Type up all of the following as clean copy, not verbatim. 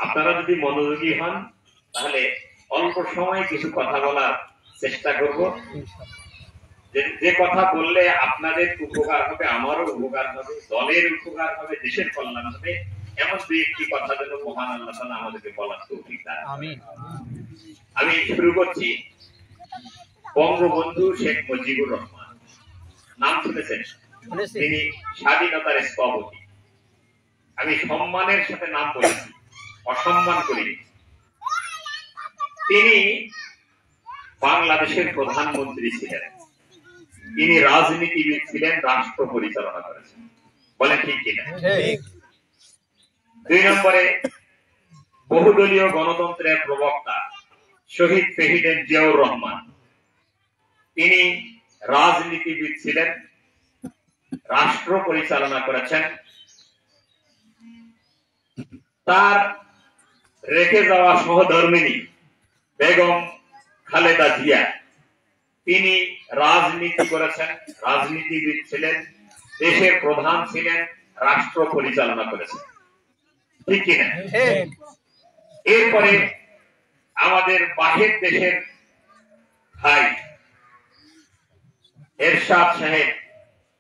আপনারা যদি মনোযোগী হন তাহলে অল্প সময়ে কিছু কথা বলার চেষ্টা করব, যে কথা বললে আপনাদের উপকার হবে, আমারও উপকার হবে, দলের উপকার হবে, দেশের কল্যাণ হবে, এমন দুই একটি কথা যেন মহান আল্লাহ তাআলা আমাদেরকে বলার তৌফিক দান করেন। আমি শুরু করছি। বঙ্গবন্ধু শেখ মুজিবুর রহমান নাম শুনেছেন? তিনি স্বাধীনতার স্থপতি। আমি সম্মানের সাথে নাম বলেছি, অসম্মান করিনি। তিনি বাংলাদেশের প্রধানমন্ত্রী ছিলেন, তিনি রাজনীতিবিদ ছিলেন, রাষ্ট্র পরিচালনা করেছেন। বলে ঠিক কিনা? দুই নম্বরে বহুদলীয় গণতন্ত্রের প্রবক্তা শহীদ প্রেসিডেন্ট জিয়াউর রহমান, তিনি রাজনীতিবিদ ছিলেন, রাষ্ট্র পরিচালনা করেছেন। তার রেখে যাওয়া সহধর্মিণী বেগম খালেদা জিয়া, তিনি রাজনীতি করেছেন, রাজনীতিবিদ ছিলেন, দেশের প্রধান ছিলেন, রাষ্ট্র পরিচালনা করেছেন। ঠিক কিনা? এরপরে আমাদের বাহির দেশের ভাই এরশাদ সাহেব,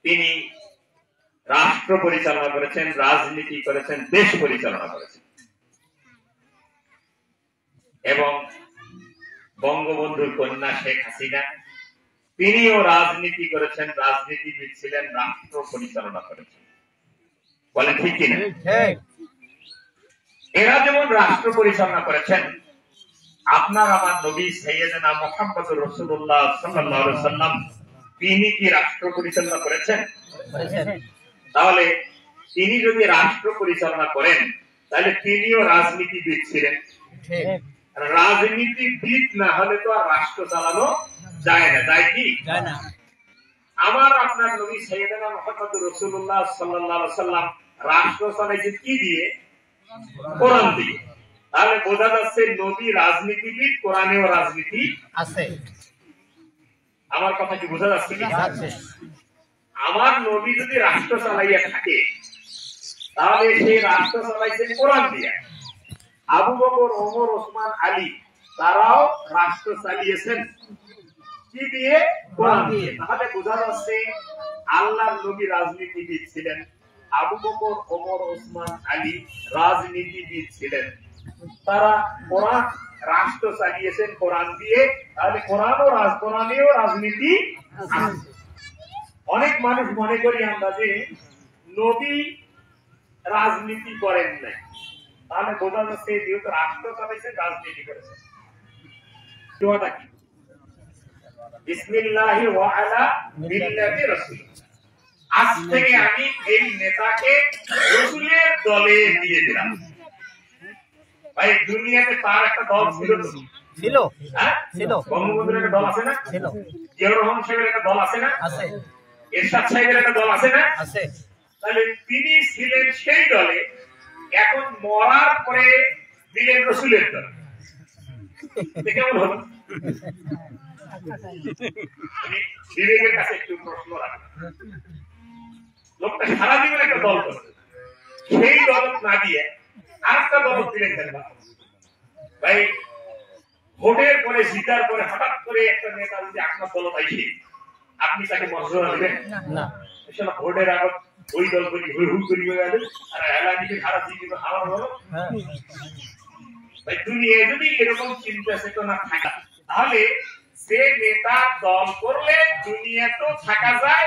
তিনি রাষ্ট্র পরিচালনা করেছেন, রাজনীতি করেছেন, দেশ পরিচালনা করেছেন। এবং বঙ্গবন্ধুর কন্যা শেখ হাসিনা, তিনিও রাজনীতি করেছেন, রাজনীতিবিদ ছিলেন, রাষ্ট্র পরিচালনা করেছেন। বলেন ঠিক কিনা? এরা যেমন রাষ্ট্র পরিচালনা করেছেন, আপনার আমার নবী সাইয়েদনা মুহাম্মদুর রাসূলুল্লাহ সাল্লাল্লাহু আলাইহি ওয়াসাল্লাম, তিনি কি রাষ্ট্র পরিচালনা করেছেন? তাহলে তিনি যদি রাষ্ট্র পরিচালনা করেন তাহলে তিনিও রাজনীতিবিদ ছিলেন। রাজনীতিবিদ না হলে তো আর রাষ্ট্র চালানো যায় না, যায় কি? আমার আপনার নবী সাইয়েদনা মুহাম্মদুর রাসূলুল্লাহ সাল্লাল্লাহু আলাইহি ওয়াসাল্লাম রাষ্ট্র চালাইছে কি দিয়ে? কোরআন দিয়ে। তাহলে বোঝা যাচ্ছে নবী রাজনীতিবিদ, কোরআনেও রাজনীতি আছে। আমার কথা কি বোঝা যাচ্ছে? আমার নবী যদি রাষ্ট্র চালাইয়া থাকে তাহলে সেই রাষ্ট্র চালাইছে কোরআন দিয়ে। আবু বকর, ওমর, ওসমান, আলী তারাও রাষ্ট্র চালিয়েছেন কি দিয়ে? কোরআন দিয়ে। তাহলে বোঝা যাচ্ছে আল্লাহর নবী রাজনীতিবিদ ছিলেন, আবু বকর, ওমর, ওসমান, আলী রাজনীতিবিদ ছিলেন, তারা কোরআন রাষ্ট্র চালিয়েছেন কোরআন দিয়ে। তাহলে কোরআনেও রাজনীতি আছে। অনেক মানুষ মনে করি আমরা যে নবী রাজনীতি করেন নাই, তাহলে বোঝা যাচ্ছে যেহেতু রাষ্ট্র চালাইছেন, রাজনীতি করেছেন। দোয়াটা কি? বিসমিল্লাহি ওয়া আলা মিল্লাতি রাসূল। আজ থেকে আমি এই নেতাকে রাসূলের দলে দিয়ে দিলাম। ভাই, দুনিয়াতে তার একটা দল ছিল তো? ছিল। হ্যাঁ ছিল। বঙ্গবন্ধুর একটা দল আছে না? ছিল। জিয়াউর রহমান সাহেবের একটা দল আছে না? আছে। এরশাদ সাহেবের একটা দল আছে না? আছে। তাহলে তিনি ছিলেন সেই দলে, এখন মরার পরে দিলেন রাসূলের দলে। কেমন হলো? বিবেকের কাছে একটু প্রশ্ন রাখি। লোকটা সারা জীবন একটা দল করছে, সেই দল না দিয়ে আরেকটা দল দিলেন কেন? ভাই, ভোটের পরে, জিতার পরে হঠাৎ করে একটা নেতা যদি আপনার দল পাইছে, আপনি তাকে মর্যাদা দেবেন না? ভোটের আগত ওই দল করি হুই করি আর এলাকাকে খারাপ দিয়ে আমার বলো। ভাই, দুনিয়ায় যদি এরকম চিন্তা চেতনা থাকে তাহলে সে নেতা দল করলে দুনিয়াতেও থাকা যায়,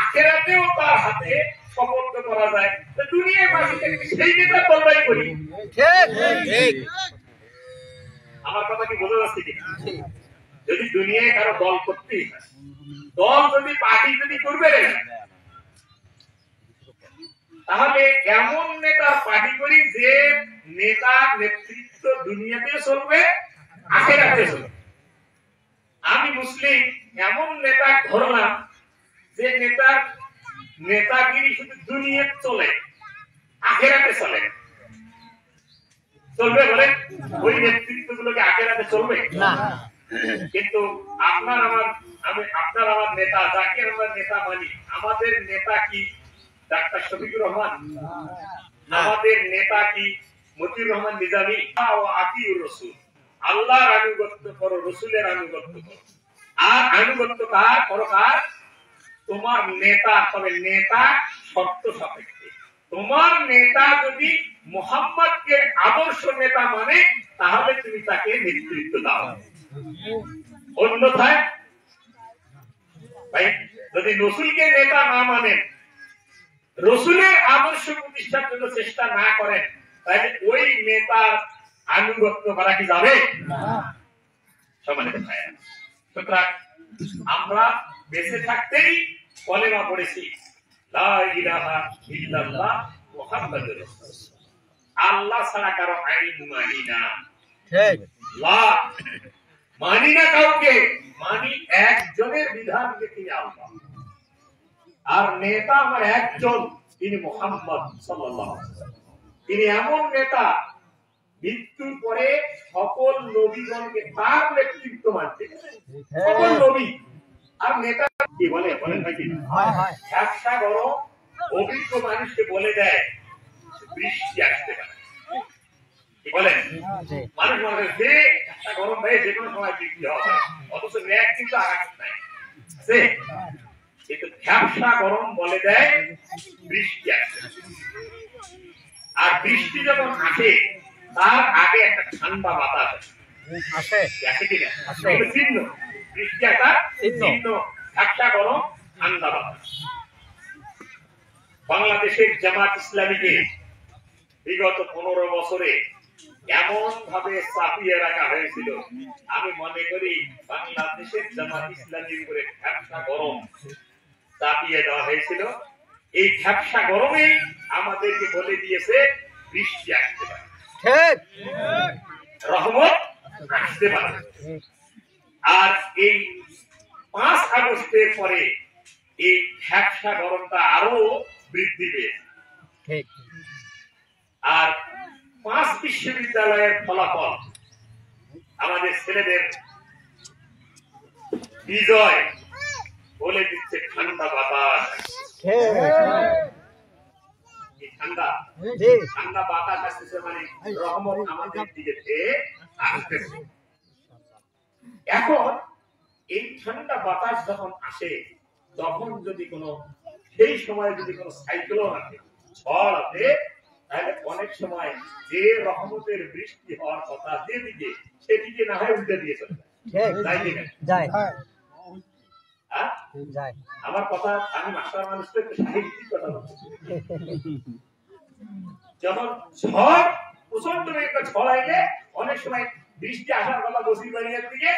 আখিরাতেও তার হাতে সমর্থ করা যায়। দুনিয়ায় বাঁচতে সেই নেতা দলটাই করি। ঠিক। আমার কথা কি বোঝা যাচ্ছে কিনা? যদি দুনিয়ায় কারো দল করতেই হয়, দল যদি পার্টি যদি করবে তাহলে এমন নেতার পার্টি করি যে নেতার নেতৃত্ব দুনিয়াতে চলবে, আখিরাতে চলবে। আমি মুসলিম, এমন নেতা ধরলাম যে নেতার নেতাগিরি শুধু দুনিয়াতে চলে, আখিরাতে চলে। চলবে বলে ওই নেতৃত্ব গুলোকে আখিরাতে চলবে না। কিন্তু আপনার আমার নেতা, যাকে আমরা নেতা মানি, আমাদের নেতা কি ডাক্তার শফিকুর রহমান? আমাদের নেতা কি মতিউর রহমান নিজামী ও আতিউর রাসূল, আল্লাহর আনুগত্য করো, রাসূলের আনুগত্য করো। আর আনুগত্য কার করো? কার? তোমার নেতা। তবে নেতা শর্ত সাপেক্ষে। তোমার নেতা যদি মুহাম্মদকে আদর্শ নেতা মানে, তাহলে তুমি তাকে নেতৃত্ব দাও। অন্যথায় ভাই, যদি রাসূলকে নেতা না মানেন, রাসূলের আদর্শ প্রতিষ্ঠার জন্য চেষ্টা না করেন, তাহলে ওই নেতার আনুগত্য করা কি যাবে না? সম্মানিত ভাইরা, সুতরাং আমরা বেঁচে থাকতেই কলেমা পড়েছি, লা ইলাহা ইল্লাল্লাহ মুহাম্মাদুর রাসূলুল্লাহ। আল্লাহ ছাড়া কারো আইন মানি না। ঠিক, লা মানি না কাউকে, মানি একজনের বিধান, যে তিনি আল্লাহ। আর নেতা আমার একজন, তিনি মুহাম্মদ সাল্লাল্লাহু আলাইহি ওয়াসাল্লাম। তিনি এমন নেতা, মৃত্যুর পরে সকল নবীগণকে তার নেতৃত্ব মানতে, সকল নবী। আর নেতা কি বলে? বলেন ভাই, কি ব্যবসা করো, অভিজ্ঞ মানুষকে বলে দেয় বৃষ্টি আসতে পারে। কি বলেন? মানুষ বলে যে একটা গরম ভাই যে কোনো সময় বৃষ্টি হবে, অথচ ন্যাক কিন্তু আকাশ নাই। কিন্তু ব্যবসা গরম বলে দেয় বৃষ্টি আসতে। আর বৃষ্টি যখন আসে, তার আগে একটা ঠান্ডা বাতাস আসে, আসে কিনা? চিহ্ন বৃষ্টি একটা চিহ্ন, ব্যবসা গরম, ঠান্ডা বাতাস। বাংলাদেশের জামাত ইসলামীকে বিগত 15 বছরে এমন ভাবে চাপিয়ে রাখা হয়েছিল, আমি মনে করি বাংলাদেশের জামাত ইসলামীর উপরে ব্যবসা গরম চাপিয়ে দেওয়া হয়েছিল। এই ব্যবসা গরমে আমাদেরকে বলে দিয়েছে বৃষ্টি আসতে পারে, রহমত আসতে পারে। আর এই 5 আগস্টের পরে এই ব্যবসা গরমটা আরো বৃদ্ধি পেয়েছে। আর 5 বিশ্ববিদ্যালয়ের ফলাফল আমাদের ছেলেদের বিজয় বলে দিচ্ছে ঠান্ডা বাতাস। ঠান্ডা ঠান্ডা বাতাস আসতেছে, মানে রহমত আমাদের দিকে আসতেছে। এখন এই ঠান্ডা বাতাস যখন আসে, তখন যদি কোনো সেই সময় যদি কোনো সাইক্লোন আসে, ঝড় আসে, তাহলে অনেক সময় যে রহমতের বৃষ্টি হওয়ার কথা যেদিকে, সেদিকে না হয় উল্টে দিয়ে চলে যায়। আমার কথা, আমি মাস্টার মানুষকে সাহিত্যিক কথা বলছি। যখন ঝড়, প্রচন্ড একটা ঝড় আইলে অনেক সময় বৃষ্টি আসার কথা বসির বাড়ির দিকে